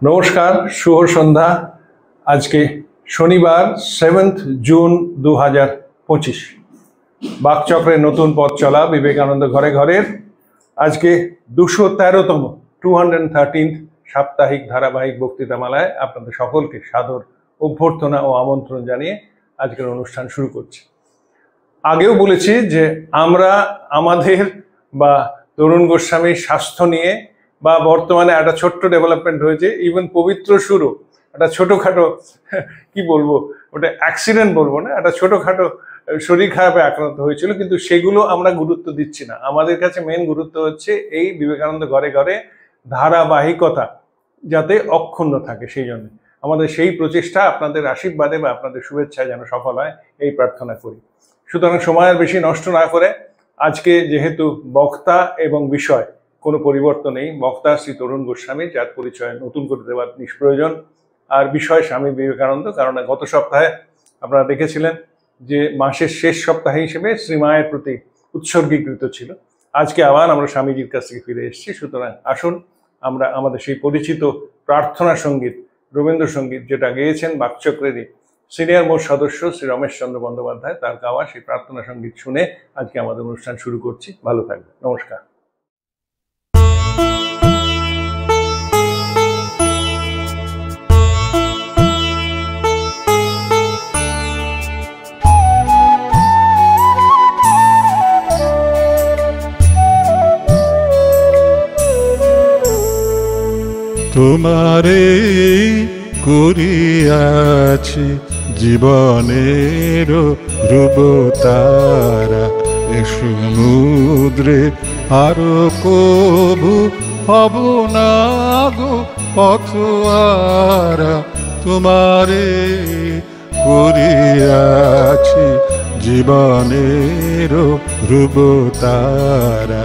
নমস্কার, শুভ সন্ধ্যা। আজকে শনিবার 7 জুন 2025। বাকচক্রের নতুন পথ চলা বিবেকানন্দ ঘরে ঘরের আজকে 213তম 213th সাপ্তাহিক ধারাবাহিক বক্তৃতামালায় আপনাদের সকলকে সাদর অভ্যর্থনা ও আমন্ত্রণ জানিয়ে আজকের অনুষ্ঠান শুরু করছি। আগেও বলেছি যে আমরা আমাদের বা তরুণ গোস্বামীর স্বাস্থ্য নিয়ে বা বর্তমানে একটা ছোট্ট ডেভেলপমেন্ট হয়েছে, ইভেন পবিত্র সুরও একটা ছোটোখাটো কি বলবো, ওটা অ্যাক্সিডেন্ট বলবো না, একটা ছোটোখাটো শরীর খারাপে আক্রান্ত হয়েছিল, কিন্তু সেগুলো আমরা গুরুত্ব দিচ্ছি না। আমাদের কাছে মেন গুরুত্ব হচ্ছে এই বিবেকানন্দ ঘরে ঘরে ধারাবাহিকতা যাতে অক্ষুণ্ণ থাকে, সেই জন্য আমাদের সেই প্রচেষ্টা আপনাদের আশীর্বাদে বা আপনাদের শুভেচ্ছায় যেন সফল হয় এই প্রার্থনা করি। সুতরাং সময়ের বেশি নষ্ট না করে আজকে যেহেতু বক্তা এবং বিষয় কোনো পরিবর্তন নেই, বক্তা শ্রী তরুণ গোস্বামী, যার পরিচয় নতুন করে দেওয়ার নিষ্প্রয়োজন, আর বিষয় স্বামী বিবেকানন্দ। কারণ গত সপ্তাহে আপনারা দেখেছিলেন যে মাসের শেষ সপ্তাহ হিসেবে শ্রীমায়ের প্রতি উৎসর্গীকৃত ছিল। আজকে আবার আমরা স্বামীজির কাছ থেকে ফিরে এসেছি। সুতরাং আসুন আমরা আমাদের সেই পরিচিত প্রার্থনা সঙ্গীত, রবীন্দ্রসঙ্গীত, যেটা গেয়েছেন বাকচক্রেরই সিনিয়র মোস্ট সদস্য শ্রী রমেশ চন্দ্র বন্দ্যোপাধ্যায়, তার গাওয়া সেই প্রার্থনা সঙ্গীত শুনে আজকে আমাদের অনুষ্ঠান শুরু করছি। ভালো থাকবেন, নমস্কার। তোমারে করিয়াছি জীবনের ধ্রুবতারা, এ সমুদ্রে আরো কবু হব না গো পথহারা। তোমারে করিয়াছি জীবনের ধ্রুবতারা।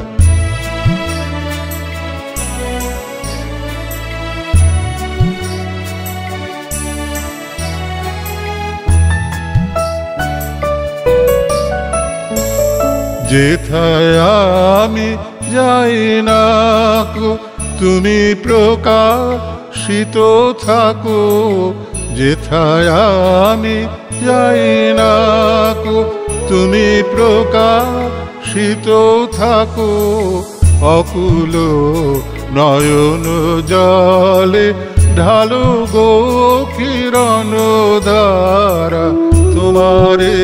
যেথায় আমি যাই না গো তুমি প্রকাশিত থাকো, যেথায় আমি যাই না গো তুমি প্রকাশিত থাকো। অকুল নয়ন জলে ঢালো গো কিরণ ধারা। তোমারে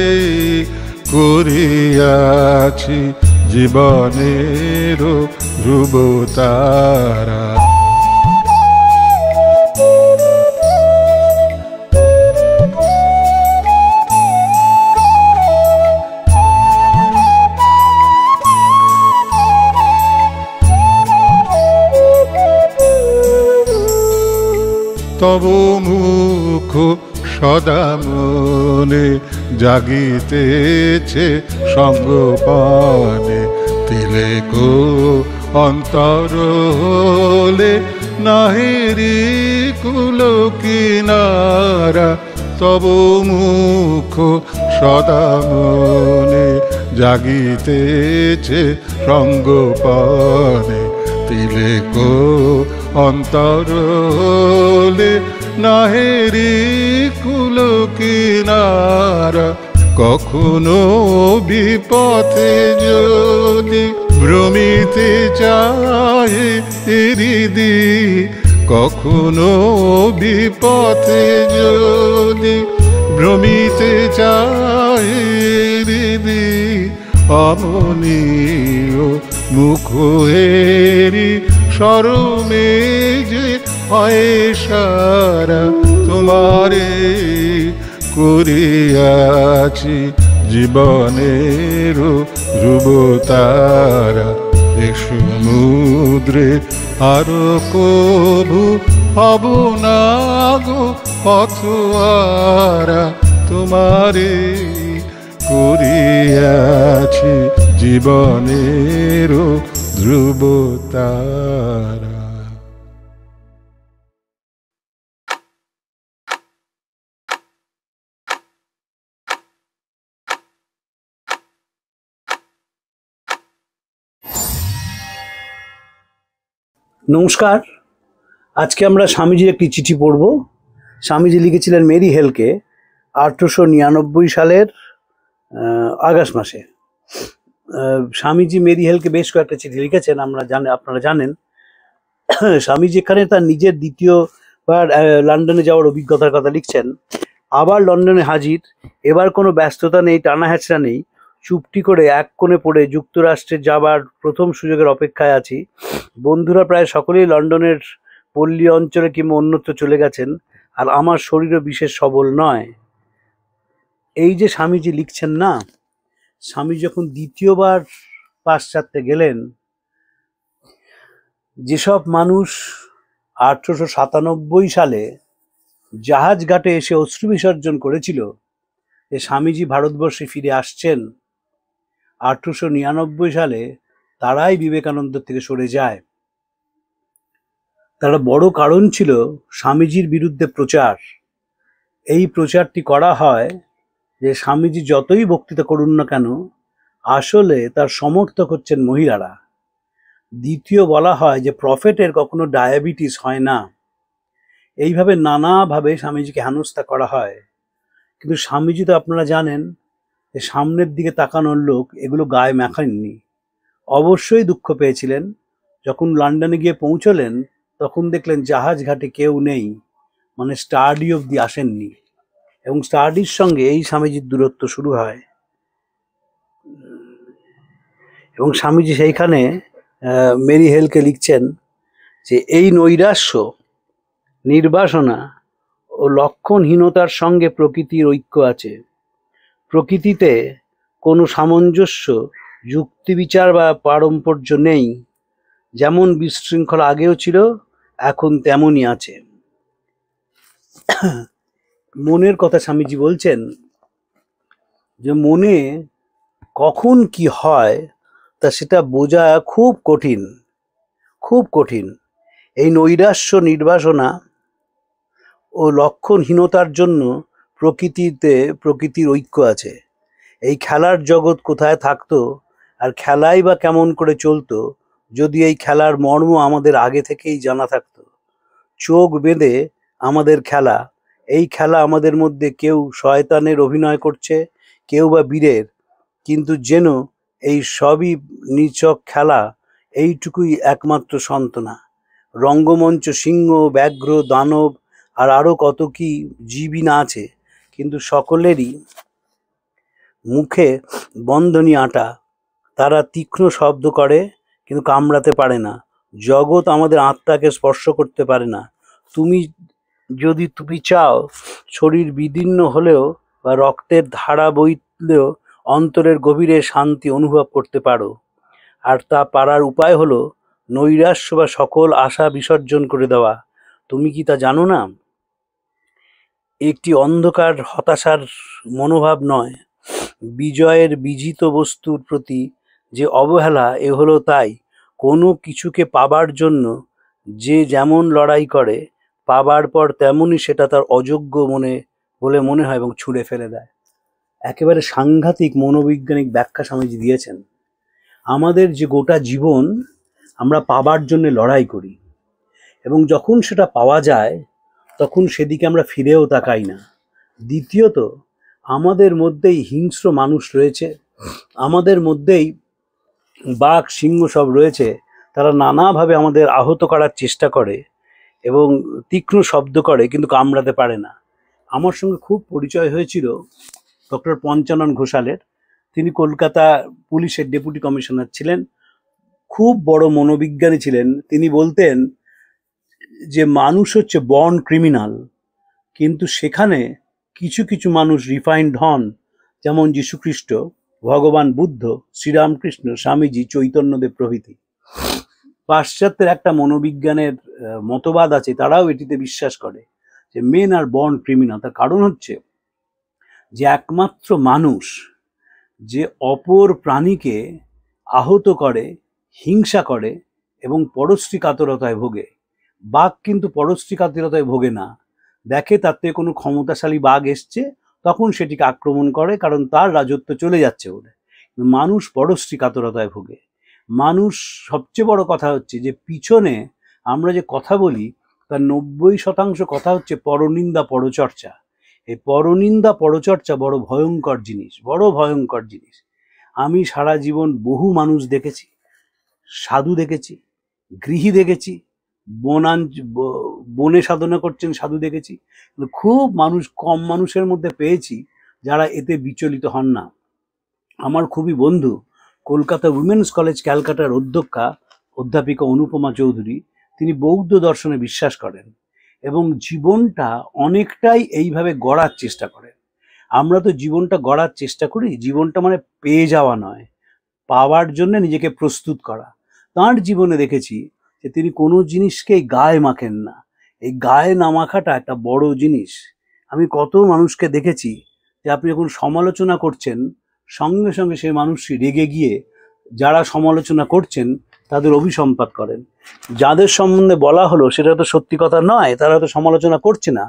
করিয়াছি জীবনের ধ্রুবতারা। তব মুখ সদা মনে জাগিতেছে সঙ্গপানে, তিলেকো অন্তর হলে নাহিরি কুল কিনারা। তব মুখ সদা মনে জাগিতেছে সঙ্গপানে, তিলেকো অন্তর হলে নাহেরি কুল কিনারা। কখনো বিপথে যদি ভ্রমিতে চাহে হৃদি, কখনো বিপথে যদি ভ্রমিতে চাহে হৃদি, অমনীয় মুখ হেরি শরমে যে হয় সারা। তোমারে করিয়াছি জীবনের ধ্রুবতারা, এ সমুদ্রে আরো কবু হব না গো পথহারা। তোমারে করিয়াছি জীবনের ধ্রুবতারা। নমস্কার। আজকে আমরা স্বামীজির একটি চিঠি পড়ব। স্বামীজি লিখেছিলেন মেরি হেলকে 1899 সালের আগস্ট মাসে। স্বামীজি মেরি হেলকে বেশ কয়েকটা চিঠি লিখেছেন, আপনারা জানেন। স্বামীজি এখানে তার নিজের দ্বিতীয়বার লন্ডনে যাওয়ার অভিজ্ঞতার কথা লিখছেন। আবার লন্ডনে হাজির, এবার কোনো ব্যস্ততা নেই, টানা হ্যাচড়া নেই, চুপটি করে এক কোণে পড়ে যুক্তরাষ্ট্রে যাবার প্রথম সুযোগের অপেক্ষায় আছি। বন্ধুরা প্রায় সকলেই লন্ডনের পল্লী অঞ্চলে কিংবা অন্যত্র চলে গেছেন, আর আমার শরীরও বিশেষ সবল নয়। এই যে স্বামীজি লিখছেন না, স্বামী যখন দ্বিতীয়বার পাশ্চাত্যে গেলেন, যেসব মানুষ 1897 সালে জাহাজ ঘাটে এসে অশ্রু বিসর্জন করেছিল যে স্বামীজি ভারতবর্ষে ফিরে আসছেন, 1899 সালে তারাই বিবেকানন্দ থেকে সরে যায়। তার বড় কারণ ছিল স্বামীজির বিরুদ্ধে প্রচার। এই প্রচারটি করা হয় যে স্বামীজি যতই বক্তৃতা করুন না কেন, আসলে তার সমর্থক হচ্ছেন মহিলারা। দ্বিতীয় বলা হয় যে প্রফেটের কখনো ডায়াবেটিস হয় না। এইভাবে নানাভাবে স্বামীজিকে হেনস্থা করা হয়। কিন্তু স্বামীজি তো আপনারা জানেন যে সামনের দিকে তাকানোর লোক, এগুলো গায়ে মাখেননি। অবশ্যই দুঃখ পেয়েছিলেন। যখন লন্ডনে গিয়ে পৌঁছলেন তখন দেখলেন জাহাজ ঘাটে কেউ নেই, মানে স্টার্ডি অবধি আসেননি, এবং স্টার্ডির সঙ্গে এই স্বামীজির দূরত্ব শুরু হয়। এবং স্বামীজি সেইখানে মেরি হেলকে লিখছেন যে এই নৈরাশ্য, নির্বাসনা ও লক্ষণহীনতার সঙ্গে প্রকৃতির ঐক্য আছে। প্রকৃতিতে কোনো সামঞ্জস্য, যুক্তিবিচার বা পারম্পর্য নেই। যেমন বিশৃঙ্খলা আগেও ছিল, এখন তেমনই আছে। মনের কথা স্বামীজি বলছেন যে মনে কখন কি হয় তা সেটা বোঝা খুব কঠিন, খুব কঠিন। এই নৈরাশ্য, নির্বাসনা ও লক্ষণহীনতার জন্য প্রকৃতির ঐক্য আছে। এই খেলার জগৎ কোথায় থাকতো, আর খেলাই বা কেমন করে চলতো যদি এই খেলার মর্ম আমাদের আগে থেকেই জানা থাকতো। চোখ বেঁধে আমাদের খেলা, এই খেলা আমাদের মধ্যে কেউ শয়তানের অভিনয় করছে, কেউ বা বীরের, কিন্তু যেন এই সবই নিছক খেলা, এইটুকুই একমাত্র সান্ত্বনা। রঙ্গমঞ্চ সিংহ, ব্যাঘ্র, দানব আর আরও কত কি জীবই না আছে, কিন্তু সকলেরই মুখে বন্ধনী আটা। তারা তীক্ষ্ণ শব্দ করে কিন্তু কামড়াতে পারে না। জগৎ আমাদের আত্মাকে স্পর্শ করতে পারে না। তুমি চাও, শরীর বিদীর্ণ হলেও বা রক্তের ধারা বইলেও অন্তরের গভীরে শান্তি অনুভব করতে পারো। আর তা পারার উপায় হলো নৈরাশ্য বা সকল আশা বিসর্জন করে দেওয়া। তুমি কি তা জানো না? একটি অন্ধকার হতাশার মনোভাব নয়, বিজয়ের বিজিত বস্তুর প্রতি যে অবহেলা, এ হলো তাই। কোনো কিছুকে পাবার জন্য যে যেমন লড়াই করে, পাবার পর তেমনই সেটা তার অযোগ্য বলে মনে হয় এবং ছুঁড়ে ফেলে দেয়। একেবারে সাংঘাতিক মনোবৈজ্ঞানিক ব্যাখ্যা স্বামীজি দিয়েছেন। আমাদের যে গোটা জীবন আমরা পাবার জন্য লড়াই করি, এবং যখন সেটা পাওয়া যায় তখন সেদিকে আমরা ফিরেও তাকাই না। দ্বিতীয়ত, আমাদের মধ্যেই হিংস্র মানুষ রয়েছে, আমাদের মধ্যেই বাঘ, সিংহ সব রয়েছে। তারা নানাভাবে আমাদের আহত করার চেষ্টা করে এবং তীক্ষ্ণ শব্দ করে, কিন্তু কামড়াতে পারে না। আমার সঙ্গে খুব পরিচয় হয়েছিল ডক্টর পঞ্চানন ঘোষালের। তিনি কলকাতা পুলিশের ডেপুটি কমিশনার ছিলেন, খুব বড় মনোবিজ্ঞানী ছিলেন। তিনি বলতেন যে মানুষ হচ্ছে বর্ন ক্রিমিনাল, কিন্তু সেখানে কিছু কিছু মানুষ রিফাইন্ড হন, যেমন যীশুখ্রিস্ট, ভগবান বুদ্ধ, শ্রীরামকৃষ্ণ, স্বামীজি, চৈতন্যদেব প্রভৃতি। পাশ্চাত্যের একটা মনোবিজ্ঞানের মতবাদ আছে, তারাও এটিতে বিশ্বাস করে যে মেন আর বর্ন ক্রিমিনাল। তার কারণ হচ্ছে যে একমাত্র মানুষ যে অপর প্রাণীকে আহত করে, হিংসা করে এবং পরশ্রী কাতরতায় ভোগে। বাঘ কিন্তু পরশ্রী কাতরতায় ভোগে না। দেখে তাতে কোনো ক্ষমতাশালী বাঘ এসছে, তখন সেটিকে আক্রমণ করে, কারণ তার রাজত্ব চলে যাচ্ছে বলে। মানুষ পরশ্রী কাতরতায় ভোগে। মানুষ, সবচেয়ে বড় কথা হচ্ছে যে পিছনে আমরা যে কথা বলি তার 90% কথা হচ্ছে পরনিন্দা পরচর্চা। এই পরনিন্দা পরচর্চা বড় ভয়ঙ্কর জিনিস, বড় ভয়ঙ্কর জিনিস। আমি সারা জীবন বহু মানুষ দেখেছি, সাধু দেখেছি, গৃহী দেখেছি, বনে সাধনা করছেন সাধু দেখেছি, কিন্তু খুব কম মানুষের মধ্যে পেয়েছি যারা এতে বিচলিত হন না। আমার খুবই বন্ধু কলকাতা উইমেন্স কলেজ ক্যালকাটার অধ্যাপিকা অনুপমা চৌধুরী, তিনি বৌদ্ধ দর্শনে বিশ্বাস করেন এবং জীবনটা অনেকটাই এইভাবে গড়ার চেষ্টা করেন। আমরা তো জীবনটা গড়ার চেষ্টা করি, জীবনটা মানে পেয়ে যাওয়া নয়, পাওয়ার জন্য নিজেকে প্রস্তুত করা। তাঁর জীবনে দেখেছি যে তিনি কোনো জিনিসকেই গায়ে মাখেন না। এই গায়ে না মাখাটা একটা বড় জিনিস। আমি কত মানুষকে দেখেছি যে আপনি যখন সমালোচনা করছেন সঙ্গে সঙ্গে সেই মানুষটি রেগে গিয়ে যারা সমালোচনা করছেন তাদের অভিসম্পাত করেন। যাদের সম্বন্ধে বলা হলো সেটা তো সত্যি কথা নয়, তারা হয়তো সমালোচনা করছে না,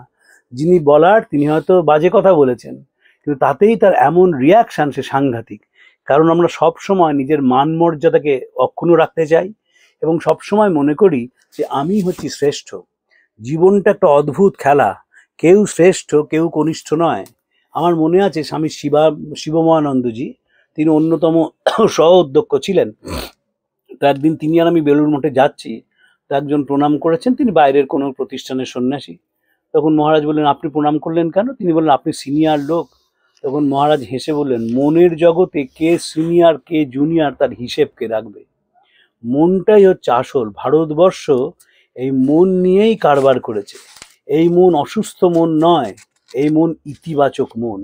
যিনি বলার তিনি হয়তো বাজে কথা বলেছেন, কিন্তু তাতেই তার এমন রিয়াকশান, সে সাংঘাতিক। কারণ আমরা সব সময় নিজের মান মর্যাদাকে অক্ষুণ্ণ রাখতে চাই এবং সব সময় মনে করি যে আমি হচ্ছি শ্রেষ্ঠ। জীবনটা একটা অদ্ভুত খেলা, কেউ শ্রেষ্ঠ কেউ কনিষ্ঠ নয়। আমার মনে আছে স্বামী শিবময়ানন্দজি, তিনি অন্যতম সহ অধ্যক্ষ ছিলেন। তো একদিন তিনি আর আমি বেলুড় মঠে যাচ্ছি, তো একজন প্রণাম করেছেন, তিনি বাইরের কোনো প্রতিষ্ঠানের সন্ন্যাসী। তখন মহারাজ বললেন, আপনি প্রণাম করলেন কেন? তিনি বললেন, আপনি সিনিয়র লোক। তখন মহারাজ হেসে বললেন, মনের জগতে কে সিনিয়র কে জুনিয়র তার হিসেব কে রাখবে? মনটাই হচ্ছে আসল। ভারতবর্ষ এই মন নিয়েই কারবার করেছে। এই মন অসুস্থ মন নয়, এই মন ইতিবাচক মন,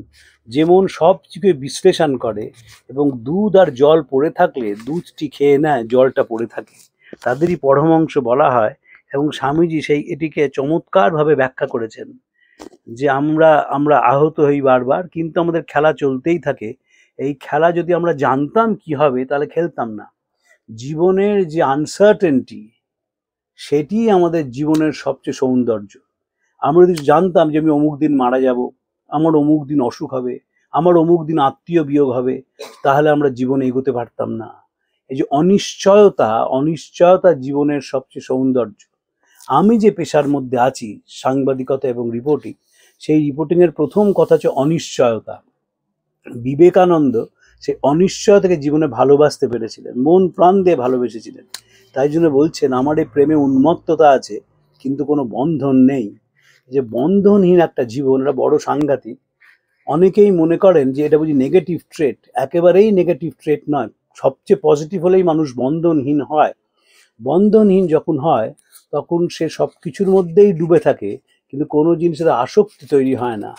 যে মন সব কিছুকে বিশ্লেষণ করে এবং দুধ আর জল পড়ে থাকলে দুধটি খেয়ে নেয়, জলটা পড়ে থাকে, তাদেরই পরমহংস বলা হয়। এবং স্বামীজি এটিকে চমৎকারভাবে ব্যাখ্যা করেছেন যে আমরা আহত হই বারবার, কিন্তু আমাদের খেলা চলতেই থাকে। এই খেলা যদি আমরা জানতাম কি হবে তাহলে খেলতাম না। জীবনের যে আনসার্টেনটি, সেটি আমাদের জীবনের সবচেয়ে সৌন্দর্য। আমরা যদি জানতাম যে আমি অমুক দিন মারা যাব, আমার অমুক দিন অসুখ হবে, আমার অমুক দিন আত্মীয় বিয়োগ হবে, তাহলে আমরা জীবনে এগোতে পারতাম না। এই যে অনিশ্চয়তা জীবনের সবচেয়ে সৌন্দর্য। আমি যে পেশার মধ্যে আছি, সাংবাদিকতা এবং রিপোর্টিং, সেই রিপোর্টিংয়ের প্রথম কথা হচ্ছে অনিশ্চয়তা। বিবেকানন্দ সেই অনিশ্চয়তাকে জীবনে ভালোবাসতে পেরেছিলেন, মন প্রাণ দিয়ে ভালোবেসেছিলেন। তাই জন্য বলছেন, আমার এই প্রেমে উন্মত্ততা আছে কিন্তু কোনো বন্ধন নেই। যে বন্ধনহীন একটা জীবন, এটা বড় সাংঘাতিক। অনেকেই মনে করেন যে এটা বুঝি নেগেটিভ ট্রেট। একেবারেই নেগেটিভ ট্রেট নয়, সবচেয়ে পজিটিভ হলেই মানুষ বন্ধনহীন হয়। বন্ধনহীন যখন হয় তখন সে সব কিছুর মধ্যেই ডুবে থাকে, কিন্তু কোনো জিনিসের আসক্তি তৈরি হয় না।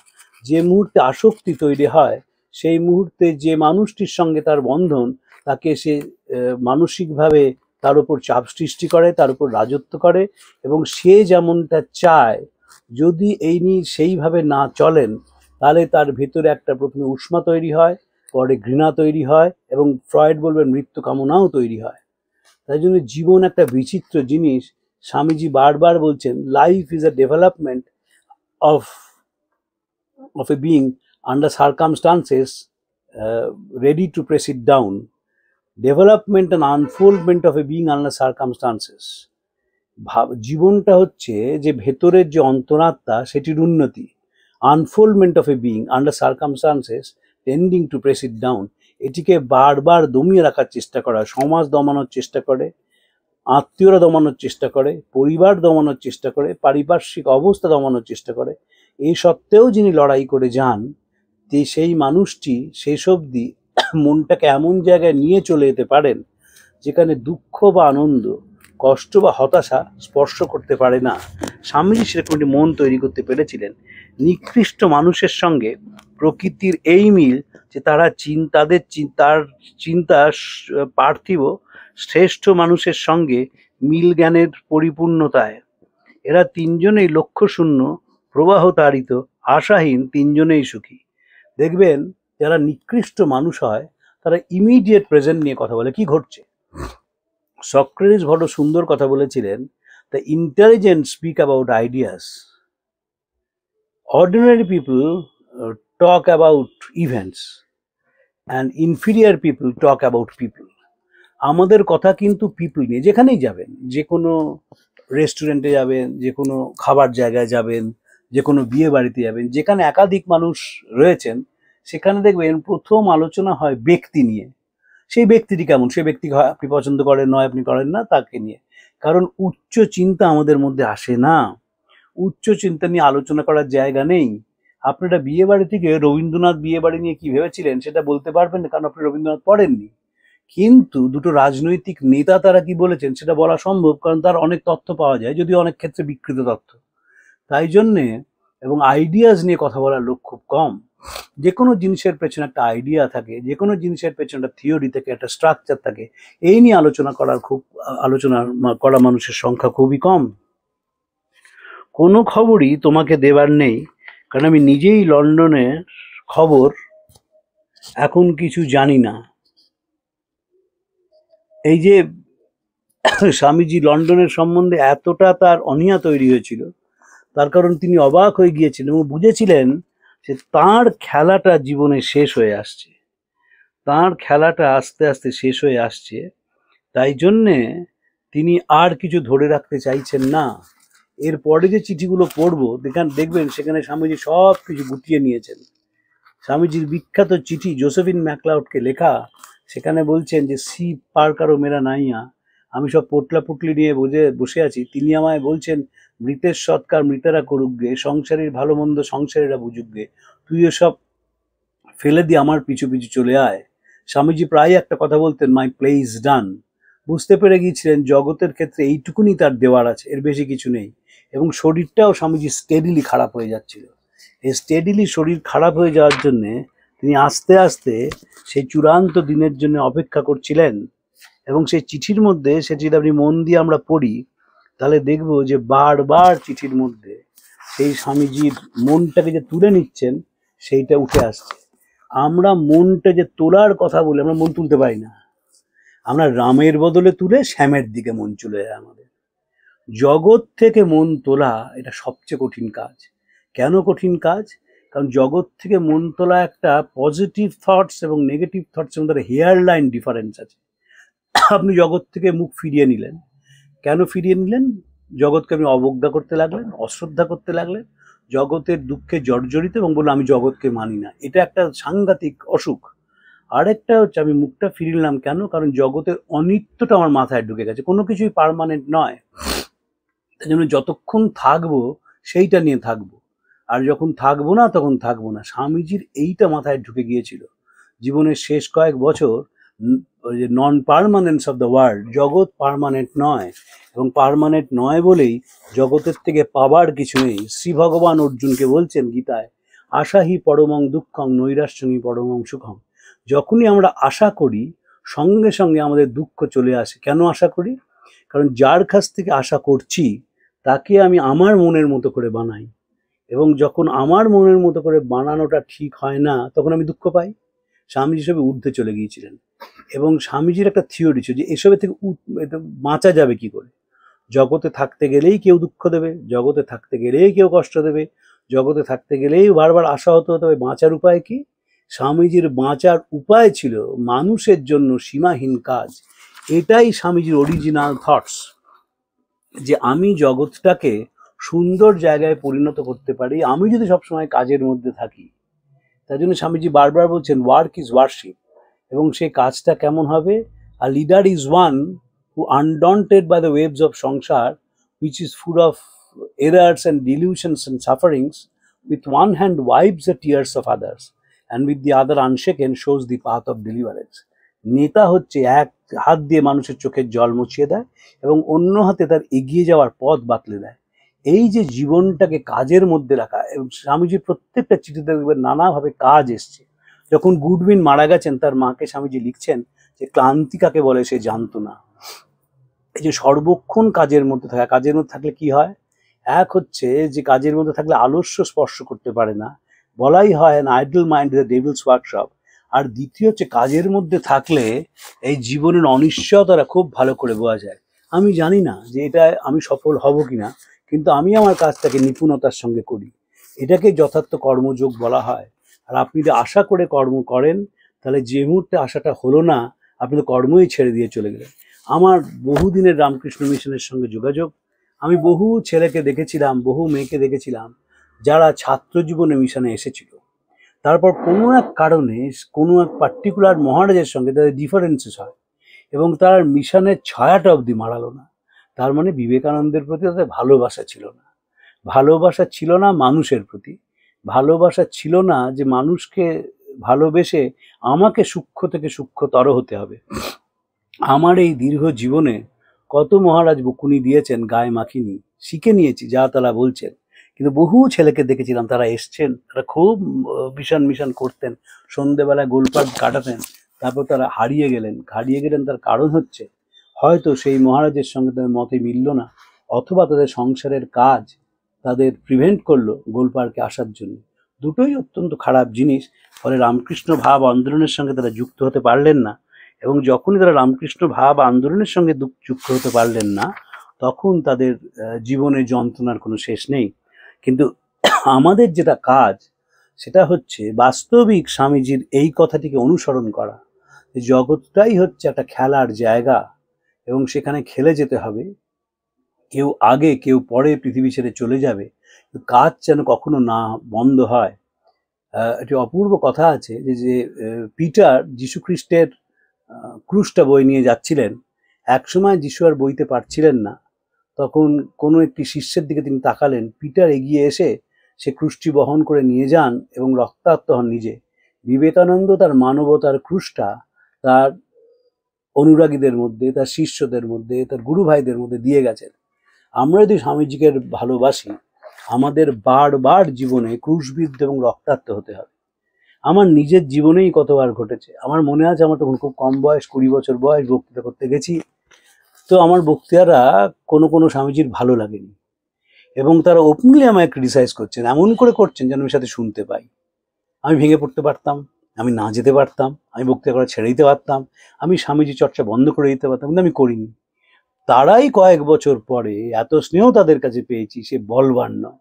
যে মুহূর্তে আসক্তি তৈরি হয় সেই মুহূর্তে যে মানুষটির সঙ্গে তার বন্ধন, তাকে সে মানসিকভাবে তার উপর চাপ সৃষ্টি করে, তার উপর রাজত্ব করে, এবং সে যেমনটা চায় যদি সেইভাবে না চলেন তাহলে তার ভেতরে একটা প্রথমে উষ্মা তৈরি হয়, পরে ঘৃণা তৈরি হয়, এবং ফ্রয়েড বলবেন মৃত্যু কামনাও তৈরি হয়। তাই জন্য জীবন একটা বিচিত্র জিনিস। স্বামীজি বারবার বলছেন, life is a development of A being under circumstances ready to press it down. Development and আনফোল্ডমেন্ট of A being under circumstances. জীবনটা হচ্ছে যে ভেতরের যে অন্তরাত্মা, সেটির উন্নতি। আনফোল্ডমেন্ট of A being under circumstances tending to press it down. এটিকে বারবার দমিয়ে রাখার চেষ্টা করা। সমাজ দমানোর চেষ্টা করে, আত্মীয়রা দমানোর চেষ্টা করে, পরিবার দমানোর চেষ্টা করে, পারিপার্শ্বিক অবস্থা দমানোর চেষ্টা করে। এই সত্ত্বেও যিনি লড়াই করে যান, সেই মানুষটি শেষ অবধি মনটাকে এমন জায়গায় নিয়ে চলে যেতে পারেন যেখানে দুঃখ বা আনন্দ, কষ্ট বা হতাশা স্পর্শ করতে পারে না। স্বামীজি সেরকম একটি মন তৈরি করতে পেরেছিলেন। নিকৃষ্ট মানুষের সঙ্গে প্রকৃতির এই মিল যে তার চিন্তা পার্থিব, শ্রেষ্ঠ মানুষের সঙ্গে মিল জ্ঞানের পরিপূর্ণতায়। এরা তিনজনেই লক্ষ্যশূন্য, প্রবাহ তাড়িত, আশাহীন, তিনজনেই সুখী। দেখবেন যারা নিকৃষ্ট মানুষ হয় তারা ইমিডিয়েট প্রেজেন্ট নিয়ে কথা বলে, কি ঘটছে। সক্রেটিস বড় সুন্দর কথা বলেছিলেন, the intelligent speak about ideas, ordinary people talk about events, and inferior people talk about people. আমাদের কথা কিন্তু পিপল নিয়ে। যেখানেই যাবেন, যে কোনো রেস্টুরেন্টে যাবেন, যে কোনো খাবার জায়গায় যাবেন, যে কোনো বিয়ে বাড়িতে যাবেন, যেখানে একাধিক মানুষ রয়েছেন, সেখানে দেখবেন প্রথম আলোচনা হয় ব্যক্তি নিয়ে। সেই ব্যক্তিটি কেমন, সেই ব্যক্তি হয় আপনি পছন্দ করেন, নয় আপনি করেন না, তাকে নিয়ে। কারণ উচ্চ চিন্তা আমাদের মধ্যে আসে না, উচ্চ চিন্তা নিয়ে আলোচনা করার জায়গা নেই। আপনারা বিয়ে বাড়ি থেকে রবীন্দ্রনাথ বিয়ে বাড়ি নিয়ে কি ভেবেছিলেন সেটা বলতে পারবেন না, কারণ আপনি রবীন্দ্রনাথ পড়েননি। কিন্তু দুটো রাজনৈতিক নেতা তারা কি বলেছেন সেটা বলা সম্ভব, কারণ তার অনেক তথ্য পাওয়া যায়, যদিও অনেক ক্ষেত্রে বিকৃত তথ্য। তাই জন্যে এবং আইডিয়াস নিয়ে কথা বলার লোক খুব কম। যে কোনো জিনিসের পেছনে একটা আইডিয়া থাকে, যে কোনো জিনিসের পেছনে একটা থিওরি থাকে, একটা স্ট্রাকচার থাকে, এই নিয়ে আলোচনা করা মানুষের সংখ্যা খুবই কম। কোনো খবরই তোমাকে দেবার নেই, কারণ আমি নিজেই লন্ডনের খবর এখন কিছু জানি না। এই যে স্বামীজি লন্ডনের সম্বন্ধে এতটা তার অনীহা তৈরি হয়েছিল, তার কারণ তিনি অবাক হয়ে গিয়েছিলেন এবং বুঝেছিলেন যে তাঁর খেলাটা জীবনে শেষ হয়ে আসছে, তাঁর খেলাটা আস্তে আস্তে শেষ হয়ে আসছে। তাই জন্যে তিনি আর কিছু ধরে রাখতে চাইছেন না। এরপরে যে চিঠিগুলো পড়বো দেখবেন সেখানে স্বামীজি সব কিছু গুটিয়ে নিয়েছেন। স্বামীজির বিখ্যাত চিঠি জোসেফিন ম্যাকলাউডকে লেখা, সেখানে বলছেন যে সি পার কারো মেরা নাইয়া, আমি সব পোটলা পুটলি নিয়ে বসে আছি, তিনি আমায় বলছেন মৃতের সৎকার মৃতেরা করুক গে, সংসারের ভালো মন্দ সংসারেরা বুঝুক গে, তুই এসব ফেলে দিয়ে আমার পিছু পিছু চলে আয়। স্বামীজি প্রায় একটা কথা বলতেন, মাই প্লে ইজ ডান। বুঝতে পেরে গিয়েছিলেন জগতের ক্ষেত্রে এইটুকুনি তার দেওয়ার আছে, এর বেশি কিছু নেই। এবং শরীরটাও স্বামীজি স্টেডিলি খারাপ হয়ে যাচ্ছিল। এই স্টেডিলি শরীর খারাপ হয়ে যাওয়ার জন্যে তিনি আস্তে আস্তে সেই চূড়ান্ত দিনের জন্য অপেক্ষা করছিলেন। এবং সেই চিঠির মধ্যে সেটি যদি আপনি মন দিয়ে আমরা পড়ি, তাহলে দেখব যে বারবার চিঠির মধ্যে সেই স্বামীজির মনটাকে যে তুলে নিচ্ছেন সেইটা উঠে আসছে। আমরা মনটা যে তোলার কথা বলে আমরা মন তুলতে পারি না, আমরা রামের বদলে তুলে শ্যামের দিকে মন চলে যায় আমাদের। জগৎ থেকে মন তোলা এটা সবচেয়ে কঠিন কাজ। কেন কঠিন কাজ? কারণ জগৎ থেকে মন তোলা একটা পজিটিভ থটস এবং নেগেটিভ থটসের মধ্যে হেয়ার লাইন ডিফারেন্স আছে। আপনি জগৎ থেকে মুখ ফিরিয়ে নিলেন, কেন ফিরিয়ে নিলেন? জগৎকে আপনি অবজ্ঞা করতে লাগলেন, অশ্রদ্ধা করতে লাগলেন, জগতের দুঃখে জর্জরিত এবং বললেন আমি জগৎকে মানি না। এটা একটা সাংঘাতিক অসুখ। আরেকটা হচ্ছে আমি মুখটা ফিরিয়ে নিলাম কেন? কারণ জগতের অনিত্যটা আমার মাথায় ঢুকে গেছে, কোনো কিছুই পার্মানেন্ট নয়। তাই জন্য যতক্ষণ থাকবো সেইটা নিয়ে থাকবো, আর যখন থাকবো না তখন থাকবো না। স্বামীজির এইটা মাথায় ঢুকে গিয়েছিল। জীবনের শেষ কয়েক বছর নন পারমানেন্স অফ দ্য ওয়ার্ল্ড, জগৎ পার্মানেন্ট নয়, এবং পার্মানেন্ট নয় বলেই জগতের থেকে পাবার কিছু নেই। শ্রী ভগবান অর্জুনকে বলছেন গীতায়, আশাহি পরমং দুঃখং নৈরাশ্যনি পরমং সুখং। যখনই আমরা আশা করি সঙ্গে সঙ্গে আমাদের দুঃখ চলে আসে। কেন আশা করি? কারণ যার কাছ থেকে আশা করছি তাকে আমি আমার মনের মতো করে বানাই, এবং যখন আমার মনের মতো করে বানানোটা ঠিক হয় না তখন আমি দুঃখ পাই। স্বামীজি সবে ঊর্ধ্বে চলে গিয়েছিলেন, এবং স্বামীজির একটা থিওরি ছিল যে এসবের থেকে বাঁচা যাবে কি করে। জগতে থাকতে গেলেই কেউ দুঃখ দেবে, জগতে থাকতে গেলেই কেউ কষ্ট দেবে, জগতে থাকতে গেলেই বারবার আশাহত হতে হবে। বাঁচার উপায় কি? স্বামীজির বাঁচার উপায় ছিল মানুষের জন্য সীমাহীন কাজ। এটাই স্বামীজির অরিজিনাল থটস, যে আমি জগৎটাকে সুন্দর জায়গায় পরিণত করতে পারি আমি যদি সবসময় কাজের মধ্যে থাকি। তাই জন্য স্বামীজি বারবার বলছেন ওয়ার্ক ইজ ওয়ার্শিপ। এবং সেই কাজটা কেমন হবে? A leader is one who undaunted by the waves of sansar which is full of errors and delusions and sufferings, with one hand wipes the tears of others and with the other unshaken shows the path of deliverance. নেতা হচ্ছে এক হাত দিয়ে মানুষের চোখের জল মুছিয়ে দেয় এবং অন্য হাতে তার এগিয়ে যাওয়ার পথ বাতলে দেয়। এই যে জীবনটাকে কাজের মধ্যে রাখা, এবং স্বামীজির প্রত্যেকটা চিঠিতে দেখবেন নানাভাবে কাজ এসছে। যখন গুডউইন মারা গেছেন তার মাকে স্বামীজি লিখছেন যে ক্লান্তি কাকে বলে সে জানতো না। এই যে সর্বক্ষণ কাজের মধ্যে থাকা, কাজের মধ্যে থাকলে কি হয়? এক হচ্ছে যে কাজের মধ্যে থাকলে আলস্য স্পর্শ করতে পারে না, বলাই হয় an idle mind is a devil's workshop। আর দ্বিতীয় হচ্ছে কাজের মধ্যে থাকলে এই জীবনের অনিশ্চয়তারা খুব ভালো করে বোঝা যায়। আমি জানি না যে এটা আমি সফল হব কিনা, কিন্তু আমি আমার কাজটাকে নিপুণতার সঙ্গে করি, এটাকে যথার্থ কর্মযোগ বলা হয়। আর আপনি যদি আশা করে কর্ম করেন তাহলে যে মুহূর্তে আশাটা হলো না আপনি তো কর্মই ছেড়ে দিয়ে চলে গেলেন। আমার বহুদিনের রামকৃষ্ণ মিশনের সঙ্গে যোগাযোগ, আমি বহু ছেলেকে দেখেছিলাম, বহু মেয়েকে দেখেছিলাম যারা ছাত্র জীবনে মিশনে এসেছিল, তারপর কোনো এক কারণে কোনো এক পার্টিকুলার মহারাজের সঙ্গে তাদের ডিফারেন্সেস হয় এবং তার মিশনের ছায়াটা অবধি মারালো না। তার মানে বিবেকানন্দের প্রতি তাদের ভালোবাসা ছিল না। ভালোবাসা ছিল না মানুষের প্রতি, ভালোবাসা ছিল না যে মানুষকে ভালোবেসে আমাকে সূক্ষ্ম থেকে সূক্ষ্মতর হতে হবে। আমার এই দীর্ঘ জীবনে কত মহারাজ বকুনি দিয়েছেন, গায়ে মাখিনি, শিখে নিয়েছি যা তারা বলছেন। কিন্তু বহু ছেলেকে দেখেছিলাম, তারা এসছেন, তারা খুব মিশন করতেন, সন্ধেবেলায় গোলপাট কাটাতেন, তারপর তারা হারিয়ে গেলেন। তার কারণ হচ্ছে হয়তো সেই মহারাজের সঙ্গে তাদের মতে মিলল না, অথবা তাদের সংসারের কাজ তাদের প্রিভেন্ট করলো গোলপার্কে আসার জন্য। দুটোই অত্যন্ত খারাপ জিনিস। ফলে রামকৃষ্ণ ভাব আন্দোলনের সঙ্গে তারা যুক্ত হতে পারলেন না, এবং যখনই তারা রামকৃষ্ণ ভাব আন্দোলনের সঙ্গে যুক্ত হতে পারলেন না, তখন তাদের জীবনের যন্ত্রণার কোনো শেষ নেই। কিন্তু আমাদের যেটা কাজ সেটা হচ্ছে বাস্তবিক স্বামীজির এই কথাটিকে অনুসরণ করা, যে জগৎটাই হচ্ছে একটা খেলার জায়গা এবং সেখানে খেলে যেতে হবে। কেউ আগে কেউ পরে পৃথিবী ছেড়ে চলে যাবে, কাজ যেন কখনো না বন্ধ হয়। একটি অপূর্ব কথা আছে যে পিটার যীশুখ্রিস্টের ক্রুশটা বয়ে নিয়ে যাচ্ছিলেন। একসময় যীশু আর বইতে পারছিলেন না, তখন কোনো একটি শিষ্যের দিকে তিনি তাকালেন। পিটার এগিয়ে এসে সে ক্রুশটি বহন করে নিয়ে যান এবং রক্তাক্ত হন নিজে। বিবেকানন্দ তার মানবতার ক্রুশটা তার অনুরাগীদের মধ্যে, তার শিষ্যদের মধ্যে, তার গুরু ভাইদের মধ্যে দিয়ে গেছেন। আমরা যদি স্বামীজিকে ভালোবাসি, আমাদের বারবার জীবনে ক্রুশবিদ্ধ এবং রক্তাক্ত হতে হবে। আমার নিজের জীবনেই কতবার ঘটেছে। আমার মনে আছে, আমার তখন খুব কম বয়স, 20 বছর বয়স, বক্তৃতা করতে গেছি। তো আমার বক্তৃতারা কোনো স্বামীজির ভালো লাগেনি এবং তারা ওপেনলি আমায় ক্রিটিসাইজ করছেন, এমন করে করছেন যেন আমি সাথে শুনতে পাই। আমি ভেঙে পড়তে পারতাম, আমি না যেতে পারতাম, আমি বক্তৃতা করা ছেড়ে দিতে পারতাম, আমি স্বামীজি চর্চা বন্ধ করে দিতে পারতাম, কিন্তু আমি করিনি। তারাই কয়েক বছর পরে এত স্নেহ তাদের কাছে পেয়েছি, সে বলবার নয়।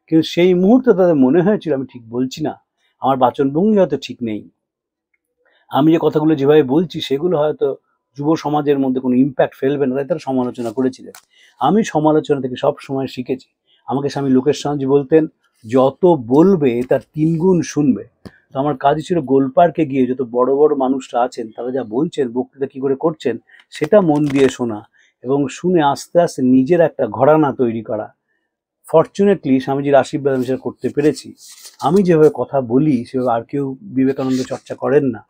কিন্তু সেই মুহূর্তে তাদের মনে হয়েছিল আমি ঠিক বলছি না, আমার বাচনভঙ্গি হয়তো ঠিক নেই, আমি যে কথাগুলো যেভাবে বলছি সেগুলো হয়তো যুব সমাজের মধ্যে কোনো ইম্প্যাক্ট ফেলবে না, তাই তারা সমালোচনা করেছিলেন। আমি সমালোচনা থেকে সব সময় শিখেছি। আমাকে স্বামী লোকেশ সাহাজি বলতেন, যত বলবে তার 3 গুণ শুনবে। তো আমার কাজ ছিল গোলপার্কে গিয়ে যত বড় বড় মানুষরা আছেন তারা যা বলছেন, বক্তৃতা কী করে করছেন, সেটা মন দিয়ে শোনা এবং শুনে আস্তে আস্তে নিজের একটা ঘরানা তৈরি করা। ফর্চুনেটলি স্বামীজির আশীর্বাদ আমি সেটা করতে পেরেছি। আমি যেভাবে কথা বলি সেভাবে আর কেউ বিবেকানন্দ চর্চা করেন না।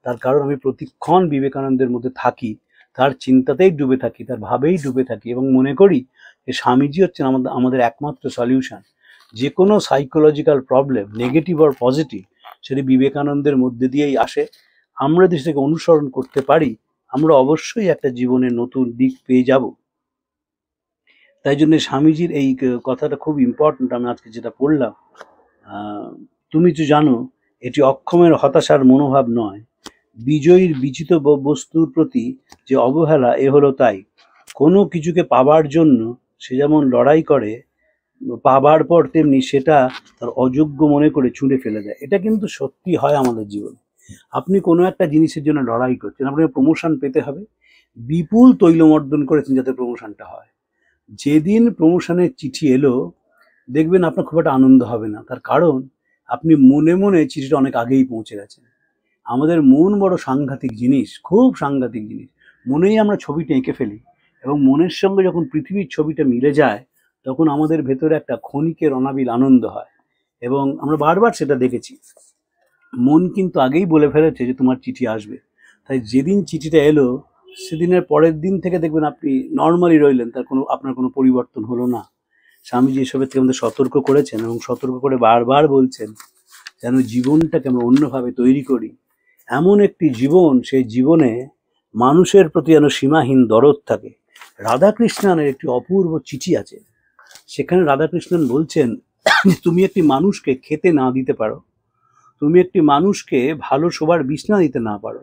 তার কারণ আমি প্রতিক্ষণ বিবেকানন্দের মধ্যে থাকি, তার চিন্তাতেই ডুবে থাকি, তার ভাবেই ডুবে থাকি এবং মনে করি যে স্বামীজি হচ্ছেন আমাদের একমাত্র সলিউশন। যে কোনো সাইকোলজিক্যাল প্রবলেম, নেগেটিভ আর পজিটিভ, সেটি বিবেকানন্দের মধ্যে দিয়েই আসে। আমরা যদি সেটাকে অনুসরণ করতে পারি, আমরা অবশ্যই একটা জীবনের নতুন দিক পেয়ে যাব। তাই জন্য স্বামীজির এই কথাটা খুব ইম্পর্ট্যান্ট। আমি আজকে যেটা পড়লাম, তুমি তো জানো এটি অক্ষমের হতাশার মনোভাব নয়, বিজয়ীর বিজিত বস্তুর প্রতি যে অবহেলা, এ হলো তাই। কোনো কিছুকে পাবার জন্য সে যেমন লড়াই করে, পাবার পর তেমনি সেটা তার অযোগ্য মনে করে ছুঁড়ে ফেলে দেয়। এটা কিন্তু সত্যি হয় আমাদের জীবনে। আপনি কোনো একটা জিনিসের জন্য লড়াই করছেন, আপনাকে প্রমোশন পেতে হবে, বিপুল তৈলমর্দন করেছেন যাতে প্রমোশনটা হয়। যেদিন প্রমোশনের চিঠি এলো, দেখবেন আপনার খুব একটা আনন্দ হবে না। তার কারণ আপনি মনে মনে চিঠিটা অনেক আগেই পৌঁছে গেছেন। আমাদের মন বড় সাংঘাতিক জিনিস, খুব সাংঘাতিক জিনিস। মনেই আমরা ছবিটা এঁকে ফেলি এবং মনের সঙ্গে যখন পৃথিবীর ছবিটা মিলে যায়, তখন আমাদের ভেতরে একটা ক্ষণিকের অনাবিল আনন্দ হয় এবং আমরা বারবার সেটা দেখেছি। মন কিন্তু আগেই বলে ফেলেছে যে তোমার চিঠি আসবে। তাই যেদিন চিঠিটা এলো, সেদিনের পরের দিন থেকে দেখবেন আপনি নর্মালি রইলেন, আপনার কোনো পরিবর্তন হলো না। স্বামীজি এসবের থেকে আমাদের সতর্ক করেছেন এবং সতর্ক করে বারবার বলছেন যেন জীবনটাকে আমরা অন্যভাবে তৈরি করি, এমন একটি জীবন, সেই জীবনে মানুষের প্রতি যেন সীমাহীন দরদ থাকে। রাধাকৃষ্ণনের একটি অপূর্ব চিঠি আছে, সেখানে রাধাকৃষ্ণন বলছেন যে তুমি একটি মানুষকে খেতে না দিতে পারো, তুমি একটি মানুষকে ভালো শোবার বিছনা দিতে না পারো,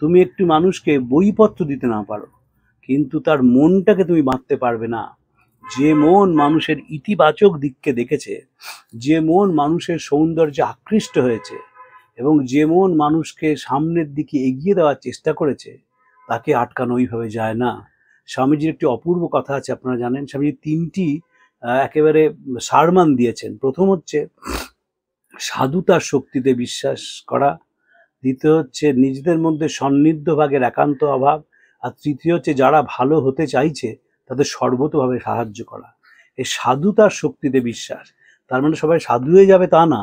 তুমি একটি মানুষকে বইপত্র দিতে না পারো, কিন্তু তার মনটাকে তুমি বাঁধতে পারবে না। যে মন মানুষের ইতিবাচক দিককে দেখেছে, যে মন মানুষের সৌন্দর্যে আকৃষ্ট হয়েছে এবং যে মন মানুষকে সামনের দিকে এগিয়ে দেওয়ার চেষ্টা করেছে, তাকে আটকানো ওইভাবে যায় না। স্বামীজির একটি অপূর্ব কথা আছে, আপনারা জানেন। স্বামীজি তিনটি একেবারে সারমান দিয়েছেন। প্রথম হচ্ছে সাধুতার শক্তিতে বিশ্বাস করা, দ্বিতীয় হচ্ছে নিজেদের মধ্যে সন্নিধ্য ভাগের একান্ত অভাব, আর তৃতীয় হচ্ছে যারা ভালো হতে চাইছে তাদের সর্বতোভাবে সাহায্য করা। এই সাধুতার শক্তিতে বিশ্বাস, তার মানে সবাই সাধু হয়ে যাবে তা না।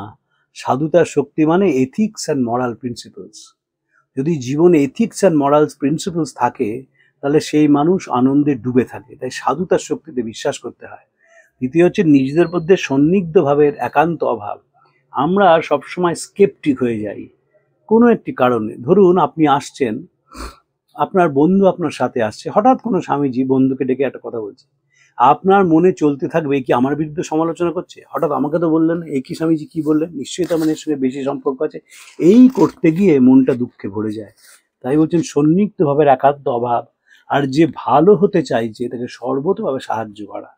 সাধুতার শক্তি মানে এথিক্স অ্যান্ড মরাল প্রিন্সিপালস। যদি জীবনে এথিক্স অ্যান্ড মরাল প্রিন্সিপালস থাকে তাহলে সেই মানুষ আনন্দে ডুবে থাকে। তাই সাধুতার শক্তিতে বিশ্বাস করতে হয়। দ্বিতীয় হচ্ছে নিজেদের মধ্যে সন্নিগ্ধ ভাবের একান্ত অভাব। আমরা সবসময় স্কেপটিক হয়ে যাই কোনো একটি কারণে। ধরুন আপনি আসছেন, আপনার বন্ধু আপনার সাথে আসছে, হঠাৎ কোনো স্বামীজি বন্ধুকে ডেকে একটা কথা বলছে, আপনার মনে চলতে থাকবে কি আমার বিরুদ্ধে সমালোচনা করছে, হঠাৎ আমাকে তো বললেন, একই স্বামীজি কি বললেন, নিশ্চয়ই তার মানে এর সঙ্গে বেশি সম্পর্ক আছে। এই করতে গিয়ে মনটা দুঃখে ভরে যায়। তাই বলছেন সন্নিগ্ধ ভাবের একান্ত অভাব, আর যে ভালো হতে চাইছে তাকে সর্বতোভাবে সাহায্য করা।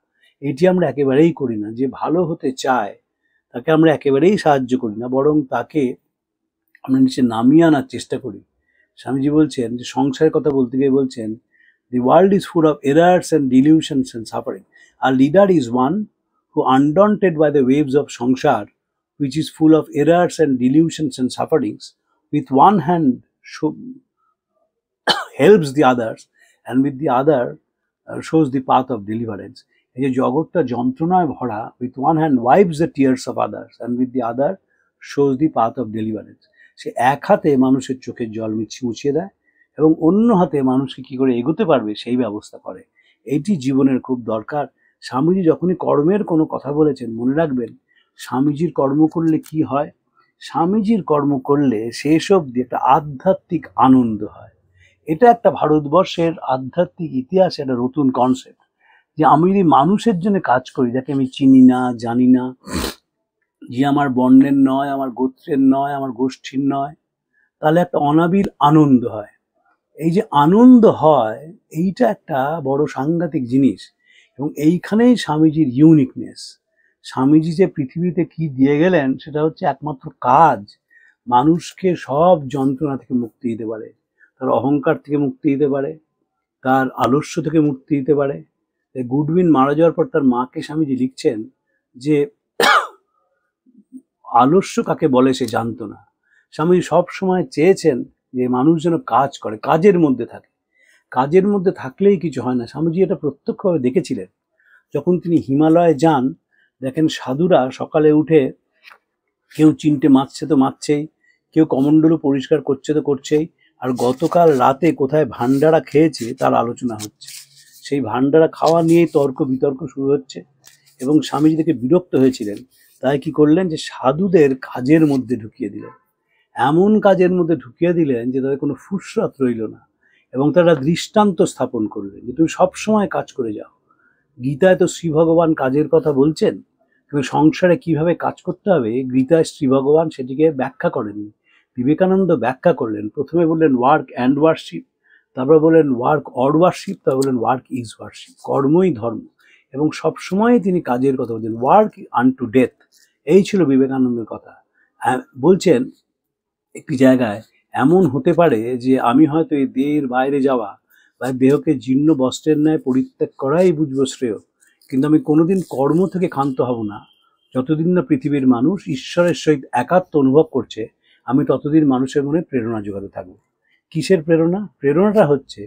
এটি আমরা একেবারেই করি না। যে ভালো হতে চায় তাকে আমরা একেবারেই সাহায্য করি না, বরং তাকে আমরা নিচে নামিয়ে আনার চেষ্টা করি। স্বামীজি বলছেন যে সংসারের কথা বলতে গিয়ে বলছেন, the world is full of errors and delusions and suffering. A leader is one who, undaunted by the waves of samsar, which is full of errors and delusions and sufferings, with one hand helps the others and with the other shows the path of deliverance. এই যে জগৎটা যন্ত্রণায় ভরা, with one hand wipes the tears of others and with the other shows the path of deliverance. সে এক হাতে মানুষের চোখের জল মুছিয়ে দেয় এবং অন্য হাতে মানুষকে কি করে এগোতে পারবে সেই ব্যবস্থা করে। এইটি জীবনের খুব দরকার। স্বামীজি যখনই কর্মের কোনো কথা বলেছেন, মনে রাখবেন স্বামীজির কর্ম করলে কি হয়। স্বামীজির কর্ম করলে সেসব দিয়ে একটা আধ্যাত্মিক আনন্দ হয়। এটা একটা ভারতবর্ষের আধ্যাত্মিক ইতিহাসে একটা নতুন কনসেপ্ট, যে আমি যদি মানুষের জন্য কাজ করি, যাকে আমি চিনি না, জানি না, যে আমার বর্ণের নয়, আমার গোত্রের নয়, আমার গোষ্ঠীর নয়, তাহলে একটা অনাবিল আনন্দ হয়। এই যে আনন্দ হয়, এইটা একটা বড় সাংঘাতিক জিনিস। এবং এইখানেই স্বামীজির ইউনিকনেস। স্বামীজি যে পৃথিবীতে কি দিয়ে গেলেন সেটা হচ্ছে একমাত্র কাজ। মানুষকে সব যন্ত্রণা থেকে মুক্তি দিতে পারে, তার অহংকার থেকে মুক্তি দিতে পারে, তার আলস্য থেকে মুক্তি দিতে পারে। গুডউইন মারা যাওয়ার পর তার মাকে স্বামীজি লিখছেন যে আলস্য কাকে বলে সে জানতো না। স্বামীজি সব সময় চেয়েছেন যে মানুষ যেন কাজ করে, কাজের মধ্যে থাকে। কাজের মধ্যে থাকলেই কিছু হয় না। স্বামীজি এটা প্রত্যক্ষভাবে দেখেছিলেন। যখন তিনি হিমালয়ে যান, দেখেন সাধুরা সকালে উঠে কেউ চিনটে মাছছে তো মাছছেই, কেউ কমণ্ডলু পরিষ্কার করছে তো করছেই, আর গতকাল রাতে কোথায় ভান্ডারা খেয়েছে তার আলোচনা হচ্ছে। সেই ভান্ডারা খাওয়া নিয়েই তর্ক বিতর্ক শুরু হচ্ছে। এবং স্বামীজি থেকে বিরক্ত হয়েছিলেন, তাই কি করলেন যে সাধুদের কাজের মধ্যে ঢুকিয়ে দিলেন। এমন কাজের মধ্যে ঢুকিয়ে দিলেন যে তাদের কোনো ফুসরত রইল না। এবং তারা দৃষ্টান্ত স্থাপন করলেন যে তুমি সবসময় কাজ করে যাও। গীতায় তো শ্রী ভগবান কাজের কথা বলছেন, কিন্তু সংসারে কিভাবে কাজ করতে হবে গীতায় শ্রী ভগবান সেটিকে ব্যাখ্যা করেননি। বিবেকানন্দ ব্যাখ্যা করলেন। প্রথমে বললেন ওয়ার্ক অ্যান্ড ওয়ার্শিপ, তারপর বললেন ওয়ার্ক অর ওয়ার্শিপ, তারপর বললেন ওয়ার্ক ইজ ওয়ার্শিপ, কর্মই ধর্ম। এবং সবসময় তিনি কাজের কথা বলছেন, ওয়ার্ক আনটু ডেথ। এই ছিল বিবেকানন্দের কথা। বলছেন একটি জায়গায় এমন হতে পারে যে আমি হয়তো এই দেহের বাইরে যাওয়া বা দেহকে জীর্ণ বস্ত্রের ন্যায় পরিত্যাগ করাই বুঝবো শ্রেয়, কিন্তু আমি কোনোদিন কর্ম থেকে ক্ষান্ত হব না। যতদিন না পৃথিবীর মানুষ ঈশ্বরের সহিত একাত্ম অনুভব করছে, আমি ততদিন মানুষের মনে প্রেরণা যোগাতে থাকবো। কিসের প্রেরণা? প্রেরণাটা হচ্ছে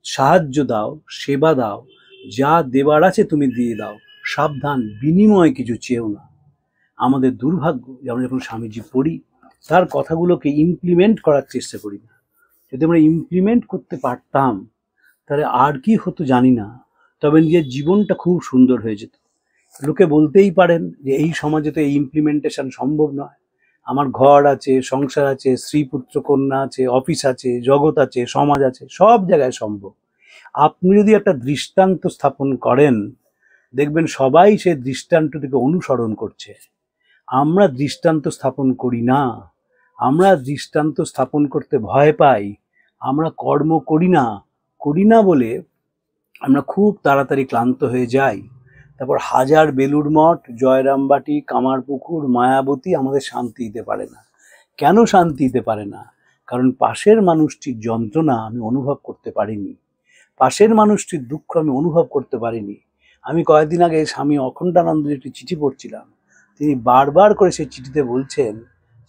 সাহায্য দাও, সেবা দাও, যা দেবার আছে তুমি দিয়ে দাও, সাবধান বিনিময়ে কিছু চেয়েও না। আমাদের দুর্ভাগ্য যে আমরা যখন স্বামীজি পড়ি তার কথাগুলোকে ইমপ্লিমেন্ট করার চেষ্টা করি না। যদি আমরা ইমপ্লিমেন্ট করতে পারতাম তাহলে আর কি হতো জানি না, তবে নিজের জীবনটা খুব সুন্দর হয়ে যেত। লোকে বলতেই পারেন যে এই সমাজে তো এই ইমপ্লিমেন্টেশন সম্ভব নয়। আমার ঘর আছে, সংসার আছে, স্ত্রী পুত্র কন্যা আছে, অফিস আছে, জগৎ আছে, সমাজ আছে, সব জায়গায় সম্ভব। আপনি যদি একটা দৃষ্টান্ত স্থাপন করেন, দেখবেন সবাই সেই দৃষ্টান্তটিকে অনুসরণ করছে। আমরা দৃষ্টান্ত স্থাপন করি না। আমরা দৃষ্টান্ত স্থাপন করতে ভয় পাই। আমরা কর্ম করি না বলে আমরা খুব তাড়াতাড়ি ক্লান্ত হয়ে যাই। তারপর হাজার বেলুড় মঠ, জয়রামবাটি, কামারপুকুর, মায়াবতী আমাদের শান্তি দিতে পারে না। কেন শান্তি দিতে পারে না? কারণ পাশের মানুষটির যন্ত্রণা আমি অনুভব করতে পারিনি। পাশের মানুষটির দুঃখ আমি অনুভব করতে পারিনি। আমি কয়েকদিন আগে স্বামী অখণ্ডানন্দের একটি চিঠি পড়ছিলাম। তিনি বারবার করে সেই চিঠিতে বলছেন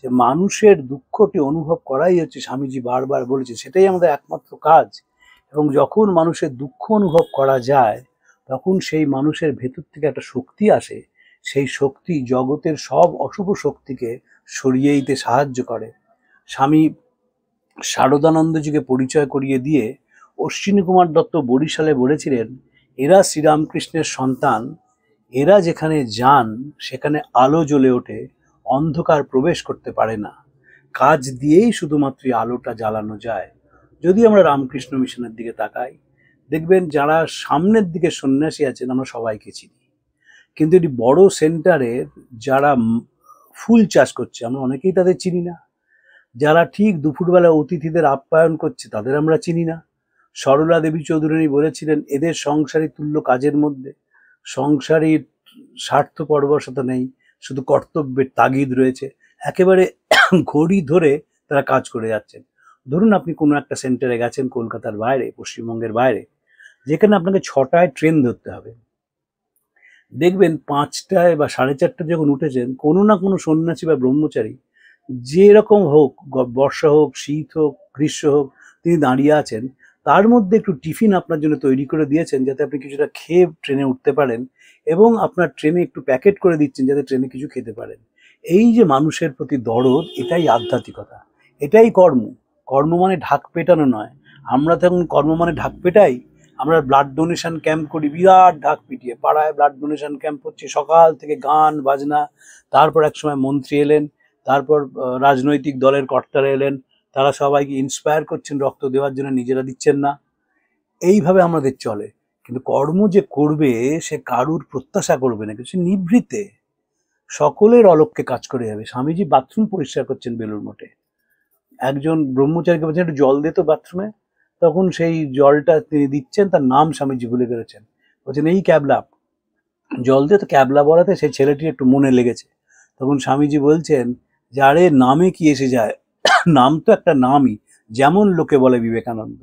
যে মানুষের দুঃখটি অনুভব করাই হচ্ছে, স্বামীজি বারবার বলেছে, সেটাই আমাদের একমাত্র কাজ। এবং যখন মানুষের দুঃখ অনুভব করা যায় তখন সেই মানুষের ভেতর থেকে একটা শক্তি আসে, সেই শক্তি জগতের সব অশুভ শক্তিকে সরিয়ে দিতে সাহায্য করে। স্বামী শারদানন্দজিকে পরিচয় করিয়ে দিয়ে অশ্বিনী কুমার দত্ত বরিশালে বলেছিলেন, এরা শ্রীরামকৃষ্ণের সন্তান, এরা যেখানে যান সেখানে আলো জ্বলে ওঠে, অন্ধকার প্রবেশ করতে পারে না, কাজ দিয়েই শুধুমাত্র আলোটা জ্বালানো যায়। যদি আমরা রামকৃষ্ণ মিশনের দিকে তাকাই, দেখবেন যারা সামনের দিকে সন্ন্যাসী আছেন আমরা সবাইকে চিনি, কিন্তু এটি বড় সেন্টারের যারা ফুল চাষ করছে আমরা অনেকেই তাদের চিনি না। যারা ঠিক দুপুরবেলা অতিথিদের আপ্যায়ন করছে তাদের আমরা চিনি না। সরলা দেবী চৌধুরানী বলেছিলেন, এদের সংসারী তুল্য কাজের মধ্যে সংসারীর স্বার্থ পরবশতা নেই, শুধু কর্তব্যের তাগিদ রয়েছে। একেবারে ঘড়ি ধরে তারা কাজ করে যাচ্ছেন। ধরুন আপনি কোনো একটা সেন্টারে গেছেন কলকাতার বাইরে, পশ্চিমবঙ্গের বাইরে, যেখানে আপনাকে 6টায় ট্রেন ধরতে হবে। দেখবেন 5টায় বা 4:30 যখন উঠেছেন, কোনো না কোনো সন্ন্যাসী বা ব্রহ্মচারী, যেরকম হোক, বর্ষা হোক, শীত হোক, গ্রীষ্ম হোক, তিনি দাঁড়িয়ে আছেন। তার মধ্যে একটু টিফিন আপনার জন্য তৈরি করে দিয়েছেন যাতে আপনি কিছুটা খেয়ে ট্রেনে উঠতে পারেন, এবং আপনার ট্রেনে একটু প্যাকেট করে দিচ্ছেন যাতে ট্রেনে কিছু খেতে পারেন। এই যে মানুষের প্রতি দরদ, এটাই আধ্যাত্মিকতা, এটাই কর্ম। কর্ম মানে ঢাক পেটানো নয়। আমরা তখন কর্ম মানে ঢাক পেটাই। আমরা ব্লাড ডোনেশন ক্যাম্প করি, বিরাট ঢাক পিটিয়ে পাড়ায় ব্লাড ডোনেশন ক্যাম্প হচ্ছে, সকাল থেকে গান বাজনা। তারপর একসময় মন্ত্রী এলেন, তারপর রাজনৈতিক দলের কর্তারা এলেন, তারা সবাইকে ইন্সপায়ার করছেন রক্ত দেওয়ার জন্য, নিজেরা দিচ্ছেন না। এইভাবে আমাদের চলে। কিন্তু কর্ম যে করবে সে কারুর প্রত্যাশা করবে না, কিছু নিভৃতে সকলের অলক্ষ্যে কাজ করে যাবে। স্বামীজি বাথরুম পরিষ্কার করছেন বেলুর মঠে, একজন ব্রহ্মচারীকে বলছেন একটু জল দে তো বাথরুমে, তখন সেই জলটা তিনি দিচ্ছেন, তার নাম স্বামীজি ভুলে গেছেন, বলছেন এই ক্যাবলা জল দে, তো ক্যাবলা বলাতে সেই ছেলেটির একটু মনে লেগেছে। তখন স্বামীজি বলছেন যে আরে নামে কি এসে যায়, নাম তো একটা নামই, যেমন লোকে বলে বিবেকানন্দ।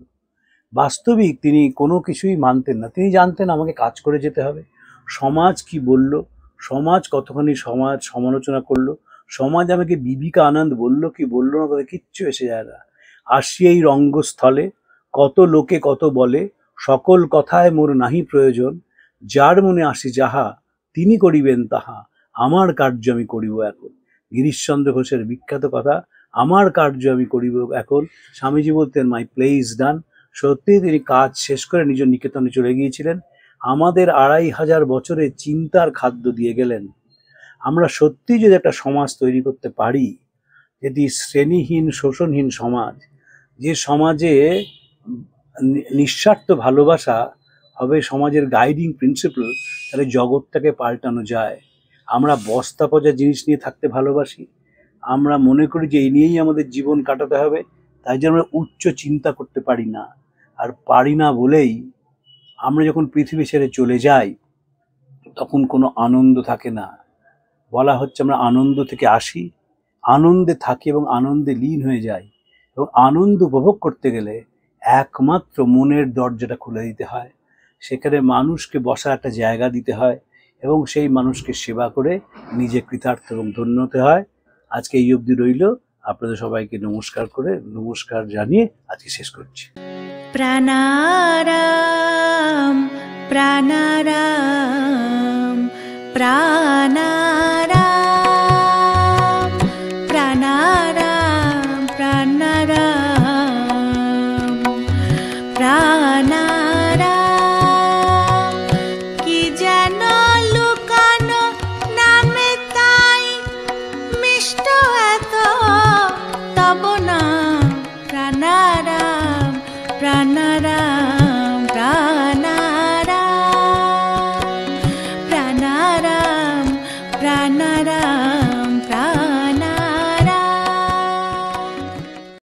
বাস্তবিক তিনি কোনো কিছুই মানতেন না, তিনি জানতেন আমাকে কাজ করে যেতে হবে। সমাজ কি বলল, সমাজ কতখানি সমাজ সমালোচনা করলো, সমাজ আমাকে বিবিকা আনন্দ বলল কি বললো না, তাদের কিচ্ছু এসে যায় না। আসি এই রঙ্গস্থলে, কত লোকে কত বলে, সকল কথায় মোর নাহি প্রয়োজন, যার মনে আসি যাহা তিনি করিবেন তাহা, আমার কার্য আমি করিব এখন। গিরিশচন্দ্র ঘোষের বিখ্যাত কথা, আমার কার্য আমি করিব এখন। স্বামীজি বলতেন মাই প্লে ইজ ডান। সত্যি তিনি কাজ শেষ করে নিজ নিকেতনে চলে গিয়েছিলেন। আমাদের 2500 বছরে চিন্তার খাদ্য দিয়ে গেলেন। আমরা সত্যি যদি একটা সমাজ তৈরি করতে পারি, যেটি শ্রেণীহীন শোষণহীন সমাজ, যে সমাজে নিঃস্বার্থ ভালোবাসা হবে সমাজের গাইডিং প্রিন্সিপাল, তাহলে জগৎটাকে পাল্টানো যায়। আমরা বস্তা পচা জিনিস নিয়ে থাকতে ভালোবাসি, আমরা মনে করি যে এই নিয়েই আমাদের জীবন কাটাতে হবে, তাই জন্য আমরা উচ্চ চিন্তা করতে পারি না। আর পারি না বলেই আমরা যখন পৃথিবী ছেড়ে চলে যাই তখন কোনো আনন্দ থাকে না। বলা হচ্ছে আমরা আনন্দ থেকে আসি, আনন্দে থাকি এবং আনন্দে লীন হয়ে যাই। এবং আনন্দ উপভোগ করতে গেলে একমাত্র মনের দরজাটা খুলে দিতে হয়, সেখানে মানুষকে বসার একটা জায়গা দিতে হয়, এবং সেই মানুষকে সেবা করে নিজে কৃতার্থ এবং ধন্য হতে হয়। আজকে এই অবধি রইল। আপনাদের সবাইকে নমস্কার জানিয়ে আজকে শেষ করছি। প্রাণারাম প্রাণারাম প্রাণারাম প্রাণারাম প্রাণারাম প্রাণারাম। কি যেন লুকানো নামে তাই মিষ্ট এত তব না। প্রাণারাম প্রাণারাম।